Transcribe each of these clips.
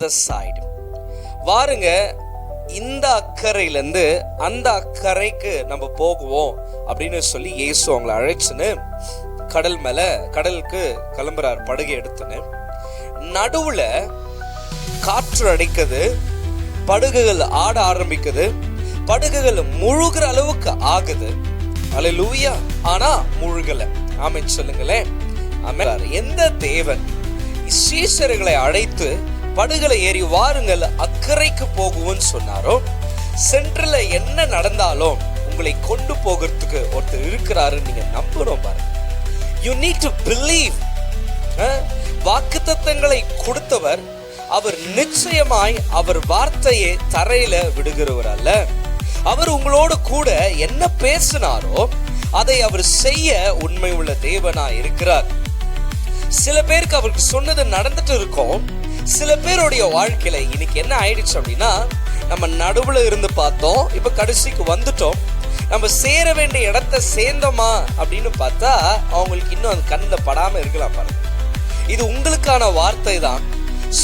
side. வாருங்க, இந்த அக்கறையிலேருந்து அந்த அக்கறைக்கு நம்ம போகுவோம் அப்படின்னு சொல்லி இயேசு அவங்களை அழைச்சுன்னு கடலுக்கு கிளம்புறார். படகை எடுத்துன்னு நடுவுல காற்று அடிக்குது, படகுகள் ஆட ஆரம்பிக்குது, படகுகள் முழுகிற அளவுக்கு ஆகுது. அல்லேலூயா. ஆனா முழுகல. ஆமென் சொல்லுங்களேன். ஆமென். எந்த தேவன் சீஷர்களை அழைத்து படகுல ஏறி வாருங்கள் அக்கறைக்கு போகுவோன்னு சொன்னாரோ, சென்ட்ரல என்ன நடந்தாலும் உங்களை கொண்டு போகிறதுக்கு ஒருத்தர் இருக்கிறாரு. நீங்க நம்பணும் பாருங்க. You need to believe. வாக்குத்தத்தங்களை கொடுத்தவர் அவர் நிச்சயமாய் அவர் வார்த்தையை தரையில விடுகிறவர் அல்ல. அவர் உங்களோடு கூட என்ன பேசினாரோ அதை அவர் செய்ய உண்மை உள்ள தேவனா இருக்கிறார். சில பேருக்கு அவருக்கு சொன்னது நடந்துட்டு இருக்கும். சில பேருடைய வாழ்க்கையில இன்னைக்கு என்ன ஆயிடுச்சு அப்படின்னா, நம்ம நடுவுல இருந்து பார்த்தோம், இப்ப கடைசிக்கு வந்துட்டோம், நம்ம சேர வேண்டிய இடத்தை சேர்ந்தோமா அப்படின்னு பார்த்தா அவங்களுக்கு இன்னும் அது கண்ணில் படாம இருக்கலாம் பாருங்க. இது உங்களுக்கான வார்த்தை தான்.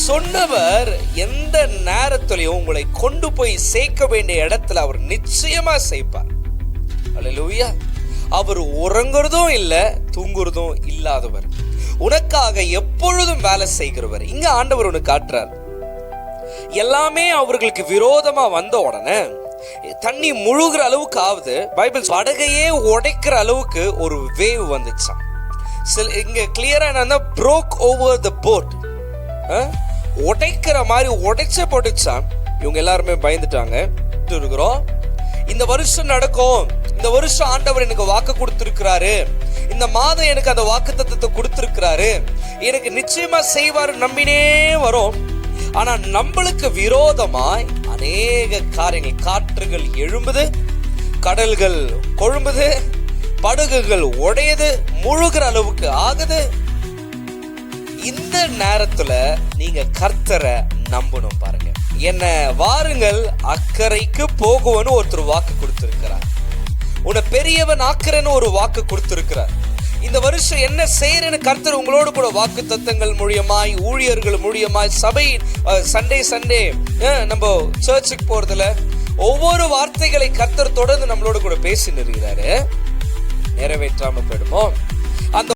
சொன்னவர் எந்த நேரத்திலையும் உங்களை கொண்டு போய் சேர்க்க வேண்டிய இடத்துல அவர் நிச்சயமா சேர்ப்பார். அல்லேலூயா. அவர் உறங்குறதும் இல்லை, தூங்குறதும் இல்லாதவர், உனக்காக எப்பொழுதும் வேலை செய்கிறவர். இங்க ஆண்டவர் உனக்கு காட்டுறார். எல்லாமே அவர்களுக்கு விரோதமா வந்த உடனே தண்ணி முழுகிற அளவுக்கு ஆகுது. பைபிள் படகையே உடைக்கிற அளவுக்கு ஒரு வேவ் வந்துச்சான். இங்க கிளியரா என்ன, broke over the boat. உடைக்கிற மாதிரி உடைச்ச போட்டுச்சான். இவங்க எல்லாருமே பயந்துட்டாங்க. இருக்கிறோம், இந்த வருஷம் நடக்கும், இந்த வருஷம் ஆண்டவர் எனக்கு வாக்கு கொடுத்திருக்கிறாரு, இந்த மாதம் எனக்கு அந்த வாக்குத்தத்தத்தை கொடுத்திருக்கிறாரு, எனக்கு நிச்சயமா செய்வாரு நம்பினே வரும். ஆனா நம்மளுக்கு விரோதமாய் அநேக காரியங்கள், காற்றுகள் எழும்புது, கடல்கள் கொழும்புது, படகுகள் உடையுது, முழுகிற அளவுக்கு ஆகுது. இந்த நேரத்துல நீங்க கர்த்தரை நம்பணும் பாருங்க. என்ன வாருங்கள் அக்கறைக்கு போகுவன்னு ஒருத்தர் வாக்கு கொடுத்திருக்கிறார். உன்னை பெரியவன் ஆக்குறன்னு ஒரு வாக்கு கொடுத்திருக்கிறார். இந்த வருஷம் என்ன செய்யறேன்னு கர்த்தர் உங்களோடு கூட வாக்கு தத்தங்கள் மூலியமாய், ஊழியர்கள் மூலியமாய், சபை சண்டே நம்ம சர்ச்சுக்கு போறதுல ஒவ்வொரு வார்த்தைகளை கர்த்தர் தொடர்ந்து நம்மளோட கூட பேசி நிற்கிறாரு. நிறைவேற்றாம போயிடுமோ அந்த